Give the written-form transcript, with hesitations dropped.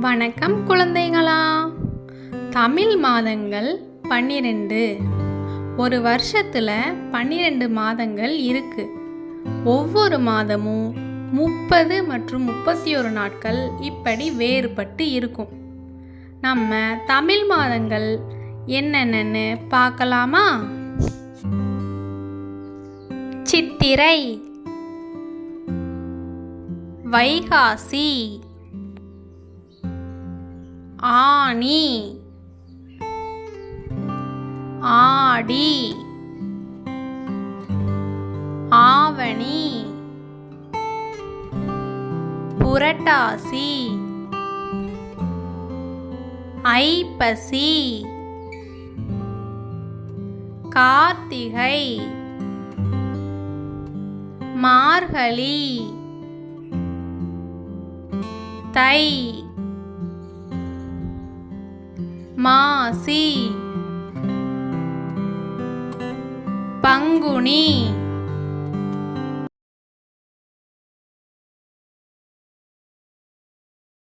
வணக்கம் குழந்தைகளா. தமிழ் மாதங்கள் 12. ஒரு வருஷத்துல 12 மாதங்கள் இருக்கு. ஒவ்வொரு மாதமும் 30 மற்றும் 31 நாட்கள் இப்படி வேறுபட்டு இருக்கும். நம்ம தமிழ் மாதங்கள் என்னென்னு பார்க்கலாமா? சித்திரை, வைகாசி, ஆனி, ஆடி, ஆவணி, புரட்டாசி, ஐப்பசி, கார்த்திகை, மார்கழி, தை, மாசி, பங்குனி,